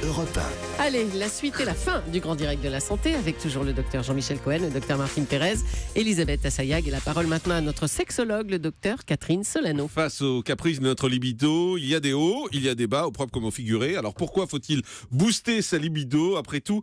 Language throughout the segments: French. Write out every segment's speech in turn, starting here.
Europe 1. Allez, la suite et la fin du Grand Direct de la Santé avec toujours le docteur Jean-Michel Cohen, le docteur Martine Pérez, Elisabeth Assayag et la parole maintenant à notre sexologue, le docteur Catherine Solano. Face aux caprices de notre libido, il y a des hauts, il y a des bas, au propre comme au figuré. Alors pourquoi faut-il booster sa libido ? Après tout,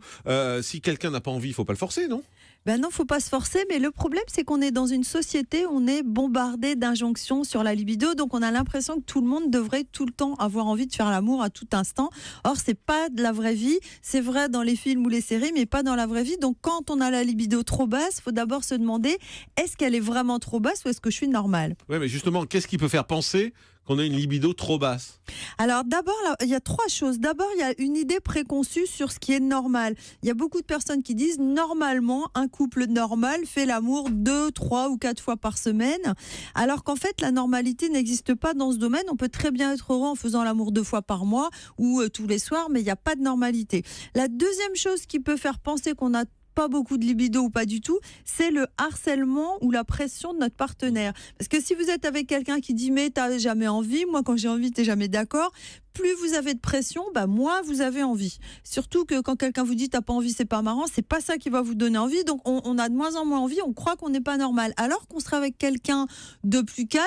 si quelqu'un n'a pas envie, il ne faut pas le forcer, non ? Ben non, faut pas se forcer, mais le problème c'est qu'on est dans une société, on est bombardé d'injonctions sur la libido, donc on a l'impression que tout le monde devrait tout le temps avoir envie de faire l'amour à tout instant. Or c'est pas de la vraie vie, c'est vrai dans les films ou les séries, mais pas dans la vraie vie. Donc quand on a la libido trop basse, faut d'abord se demander est-ce qu'elle est vraiment trop basse ou est-ce que je suis normale ? Oui, mais justement, qu'est-ce qui peut faire penser qu'on a une libido trop basse ? Alors d'abord, il y a trois choses. D'abord, il y a une idée préconçue sur ce qui est normal. Il y a beaucoup de personnes qui disent normalement, un couple normal fait l'amour 2, 3 ou 4 fois par semaine. Alors qu'en fait, la normalité n'existe pas dans ce domaine. On peut très bien être heureux en faisant l'amour 2 fois par mois ou tous les soirs, mais il n'y a pas de normalité. La deuxième chose qui peut faire penser qu'on a pas beaucoup de libido ou pas du tout, c'est le harcèlement ou la pression de notre partenaire. Parce que si vous êtes avec quelqu'un qui dit mais t'as jamais envie, moi quand j'ai envie t'es jamais d'accord, plus vous avez de pression, moins vous avez envie. Surtout que quand quelqu'un vous dit t'as pas envie, c'est pas marrant, c'est pas ça qui va vous donner envie. Donc on a de moins en moins envie, on croit qu'on n'est pas normal. Alors qu'on serait avec quelqu'un de plus calme,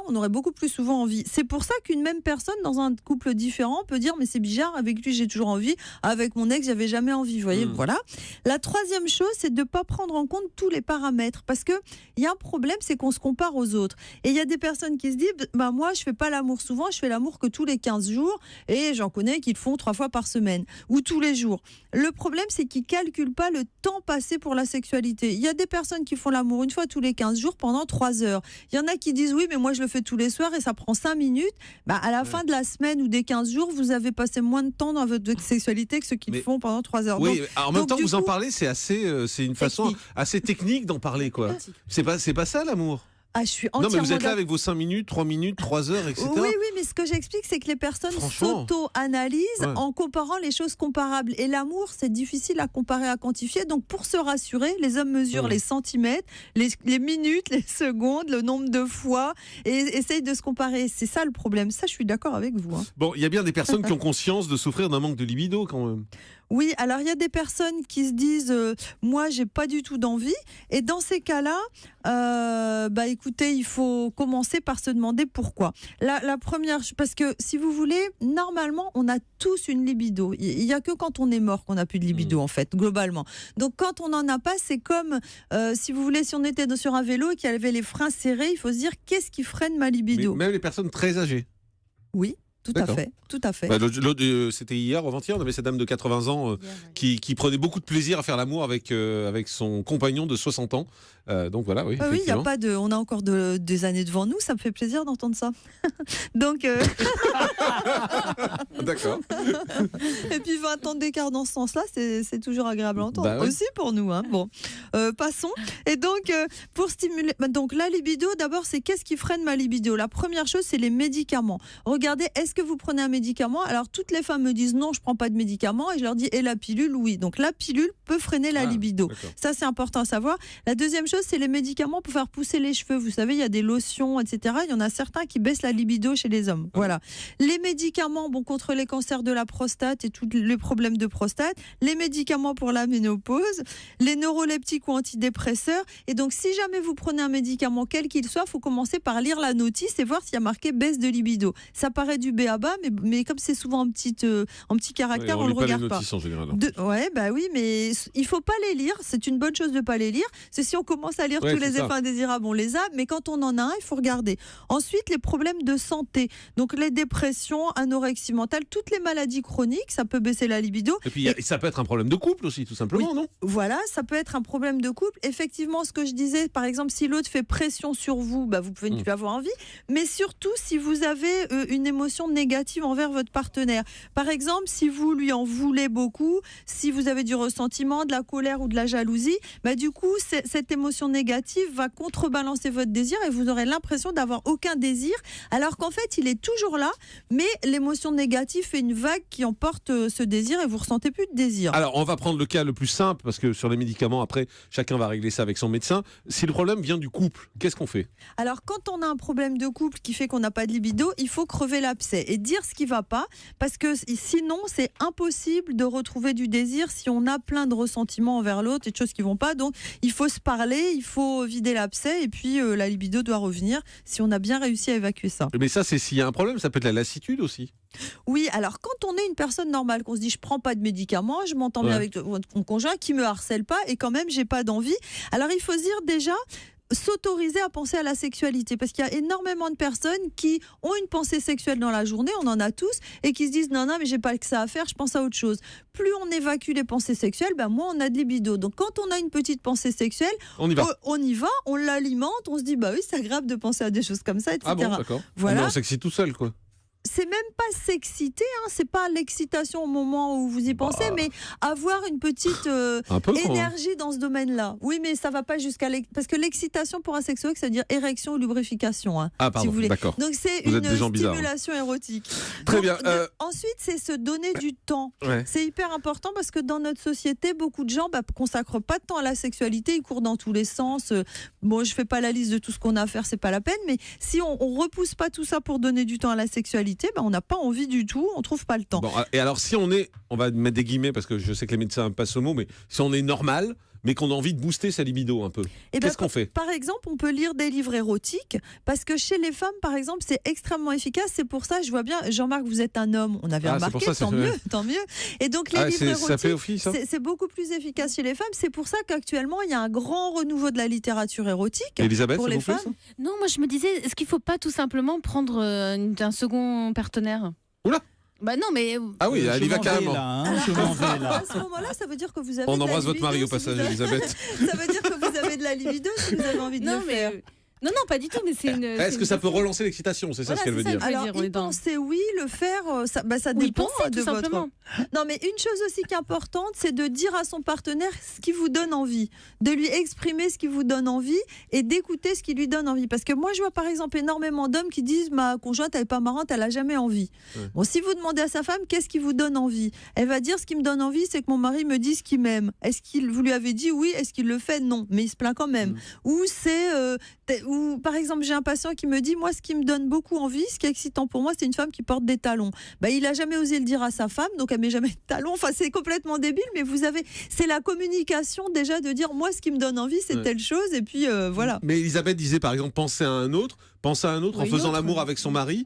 on aurait beaucoup plus souvent envie. C'est pour ça qu'une même personne dans un couple différent peut dire mais c'est bizarre, avec lui j'ai toujours envie, avec mon ex j'avais jamais envie. Vous voyez, voilà. La troisième chose, c'est de ne pas prendre en compte tous les paramètres. Parce qu'il y a un problème, c'est qu'on se compare aux autres. Et il y a des personnes qui se disent moi je fais pas l'amour souvent, je fais l'amour que tous les 15 jours. Et j'en connais qui le font 3 fois par semaine ou tous les jours. Le problème, c'est qu'ils ne calculent pas le temps passé pour la sexualité. Il y a des personnes qui font l'amour une fois tous les 15 jours pendant 3 heures. Il y en a qui disent oui, mais moi je le fais tous les soirs et ça prend 5 minutes. À la fin de la semaine ou des 15 jours, vous avez passé moins de temps dans votre sexualité que ceux qui le font pendant 3 heures. Oui, en même temps, vous en parlez, c'est une façon assez technique d'en parler, quoi. C'est pas ça l'amour. Je suis entièrement non, mais vous êtes là avec vos 5 minutes, 3 minutes, 3 heures, etc. Oui, mais ce que j'explique, c'est que les personnes s'auto-analysent en comparant les choses comparables. Et l'amour, c'est difficile à comparer, à quantifier. Donc, pour se rassurer, les hommes mesurent les centimètres, les minutes, les secondes, le nombre de fois et essayent de se comparer. C'est ça le problème. Ça, je suis d'accord avec vous. Bon, il y a bien des personnes qui ont conscience de souffrir d'un manque de libido, quand même. Oui, alors il y a des personnes qui se disent moi j'ai pas du tout d'envie, et dans ces cas-là écoutez, il faut commencer par se demander pourquoi. La première, parce que si vous voulez, normalement on a tous une libido, il y a que quand on est mort qu'on n'a plus de libido en fait, globalement. Donc quand on n'en a pas, c'est comme si vous voulez, si on était sur un vélo et qu'il y avait les freins serrés, il faut se dire qu'est-ce qui freine ma libido. Mais même les personnes très âgées. Oui. Tout à fait. C'était hier, avant-hier, on avait cette dame de 80 ans qui prenait beaucoup de plaisir à faire l'amour avec son compagnon de 60 ans. Donc voilà, oui. Oui, il y a pas on a encore des années devant nous, ça me fait plaisir d'entendre ça. Donc. D'accord. Et puis 20 ans d'écart dans ce sens-là, c'est toujours agréable à entendre aussi pour nous. Bon, passons. Et donc, pour stimuler, donc la libido, d'abord, c'est qu'est-ce qui freine ma libido ? La première chose, c'est les médicaments. Regardez, est-ce que vous prenez un médicament ? Alors toutes les femmes me disent non, je prends pas de médicaments, et je leur dis et la pilule ? Oui. Donc la pilule peut freiner la libido. D'accord. Ça, c'est important à savoir. La deuxième chose, c'est les médicaments pour faire pousser les cheveux. Vous savez, il y a des lotions, etc. Il y en a certains qui baissent la libido chez les hommes. Voilà. Les médicaments, contre les cancers de la prostate et tous les problèmes de prostate, les médicaments pour la ménopause, les neuroleptiques ou antidépresseurs. Et donc, si jamais vous prenez un médicament, quel qu'il soit, il faut commencer par lire la notice et voir s'il y a marqué baisse de libido. Ça paraît du b.a.-ba, mais comme c'est souvent en petit caractère, on le regarde pas. En général, oui, mais il faut pas les lire. C'est une bonne chose de pas les lire. C'est si on commence à lire tous les effets indésirables, on les a. Mais quand on en a un, il faut regarder. Ensuite, les problèmes de santé. Donc les dépressions, anorexie mentale, toutes les maladies chroniques, ça peut baisser la libido. Et puis ça peut être un problème de couple aussi, tout simplement, non ? Voilà, ça peut être un problème de couple. Effectivement, ce que je disais, par exemple, si l'autre fait pression sur vous, vous pouvez ne plus avoir envie. Mais surtout, si vous avez une émotion négative envers votre partenaire. Par exemple, si vous lui en voulez beaucoup, si vous avez du ressentiment, de la colère ou de la jalousie, du coup, cette émotion émotion négative va contrebalancer votre désir et vous aurez l'impression d'avoir aucun désir, alors qu'en fait, il est toujours là, mais l'émotion négative fait une vague qui emporte ce désir et vous ressentez plus de désir. Alors, on va prendre le cas le plus simple, parce que sur les médicaments, après, chacun va régler ça avec son médecin. Si le problème vient du couple, qu'est-ce qu'on fait ? Alors, quand on a un problème de couple qui fait qu'on n'a pas de libido, il faut crever l'abcès et dire ce qui ne va pas, parce que sinon, c'est impossible de retrouver du désir si on a plein de ressentiments envers l'autre et de choses qui ne vont pas. Donc, il faut se parler, il faut vider l'abcès et puis la libido doit revenir si on a bien réussi à évacuer ça. Mais ça, c'est s'il y a un problème, ça peut être la lassitude aussi. Oui, alors quand on est une personne normale, qu'on se dit je prends pas de médicaments, je m'entends bien avec mon conjoint qui me harcèle pas et quand même j'ai pas d'envie. Alors il faut se dire déjà s'autoriser à penser à la sexualité, parce qu'il y a énormément de personnes qui ont une pensée sexuelle dans la journée, on en a tous, et qui se disent non mais j'ai pas que ça à faire, je pense à autre chose. Plus on évacue les pensées sexuelles, moins on a de libido. Donc quand on a une petite pensée sexuelle, on y va, on l'alimente, on se dit oui c'est agréable de penser à des choses comme ça, etc. Ah bon, d'accord. Voilà. Mais on s'excite tout seul, quoi. C'est même pas s'exciter, c'est pas l'excitation au moment où vous y pensez, mais avoir une petite énergie dans ce domaine-là. Oui, mais ça va pas jusqu'à parce que l'excitation pour un sexologue, ça veut dire érection ou lubrification. Ah pardon, si vous voulez. D'accord. Donc c'est une stimulation érotique. Très bien. Ensuite, c'est se donner du temps. Ouais. C'est hyper important parce que dans notre société, beaucoup de gens consacrent pas de temps à la sexualité, ils courent dans tous les sens. Bon, je fais pas la liste de tout ce qu'on a à faire, c'est pas la peine, mais si on repousse pas tout ça pour donner du temps à la sexualité, on n'a pas envie du tout, on trouve pas le temps. Bon, et alors si on va mettre des guillemets parce que je sais que les médecins n'aiment pas ce mot, mais si on est normal, mais qu'on a envie de booster sa libido un peu, qu'est-ce qu'on fait ? Par exemple, on peut lire des livres érotiques, parce que chez les femmes, par exemple, c'est extrêmement efficace. C'est pour ça, je vois bien, Jean-Marc, vous êtes un homme, on avait remarqué, tant mieux. Et donc les livres érotiques, ça fait office, c'est beaucoup plus efficace chez les femmes. C'est pour ça qu'actuellement, il y a un grand renouveau de la littérature érotique. Elisabeth, pour les femmes. Non, moi je me disais, est-ce qu'il ne faut pas tout simplement prendre un second partenaire ? Oula. Non, mais. Ah oui, elle y va carrément. Je m'en vais là. À ce moment-là, ça veut dire que vous avez. On de la embrasse votre libido, mari au passage, Elisabeth. Ça veut dire que vous avez de la libido si vous avez envie de le faire. Non, pas du tout, mais c'est une. Est-ce que ça peut relancer l'excitation ? C'est ça ce qu'elle veut dire. Alors, y penser, oui, le faire, ça dépend de votre. Non, mais une chose aussi qui est importante, c'est de dire à son partenaire ce qui vous donne envie, de lui exprimer ce qui vous donne envie et d'écouter ce qui lui donne envie. Parce que moi, je vois par exemple énormément d'hommes qui disent ma conjointe, elle n'est pas marrante, elle n'a jamais envie. Ouais. Bon, si vous demandez à sa femme qu'est-ce qui vous donne envie, elle va dire ce qui me donne envie, c'est que mon mari me dise qu'il m'aime. Est-ce qu'il vous lui avez dit oui, est-ce qu'il le fait ? Non, mais il se plaint quand même. Ou c'est ou par exemple, j'ai un patient qui me dit moi, ce qui me donne beaucoup envie, ce qui est excitant pour moi, c'est une femme qui porte des talons. Il n'a jamais osé le dire à sa femme, donc elle met jamais de talons. Enfin, c'est complètement débile, mais c'est la communication déjà de dire moi, ce qui me donne envie, c'est telle chose, et puis voilà. Mais Elisabeth disait par exemple penser à un autre en faisant l'amour avec son mari.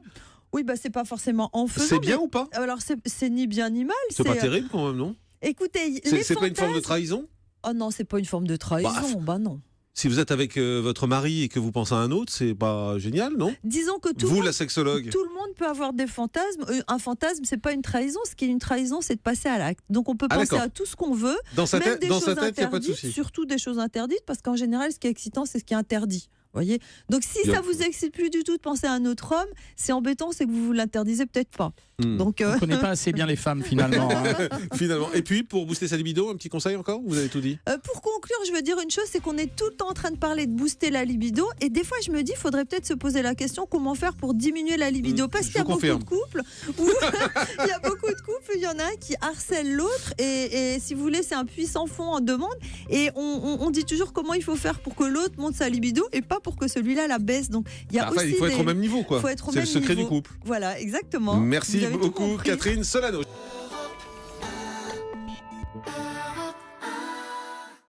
Oui, c'est pas forcément en faisant. C'est bien ou pas ? Alors c'est ni bien ni mal. C'est pas terrible quand même, non ? Écoutez, c'est pas une forme de trahison ? Oh non, c'est pas une forme de trahison. Non. Si vous êtes avec votre mari et que vous pensez à un autre, c'est pas génial, non ? Disons que la sexologue, tout le monde peut avoir des fantasmes. Un fantasme, c'est pas une trahison. Ce qui est une trahison, c'est de passer à l'acte. Donc on peut penser à tout ce qu'on veut. Dans sa tête, il n'y a pas de souci. Surtout des choses interdites, parce qu'en général, ce qui est excitant, c'est ce qui est interdit. Voyez. Donc si ça vous excite plus du tout de penser à un autre homme, c'est embêtant, c'est que vous l'interdisez peut-être pas. Donc on ne connaît pas assez bien les femmes finalement. Finalement. Et puis pour booster sa libido, un petit conseil encore ? Vous avez tout dit. Pour conclure, je veux dire une chose, c'est qu'on est tout le temps en train de parler de booster la libido, et des fois je me dis, il faudrait peut-être se poser la question comment faire pour diminuer la libido, parce qu'il y a beaucoup de couples où il y en a un qui harcèle l'autre, et si vous voulez, c'est un puits sans fond en demande, et on dit toujours comment il faut faire pour que l'autre monte sa libido et pas pour que celui-là la baisse. Donc il faut être au même niveau, quoi. C'est le secret du couple. Voilà, exactement. Merci beaucoup, Catherine Solano.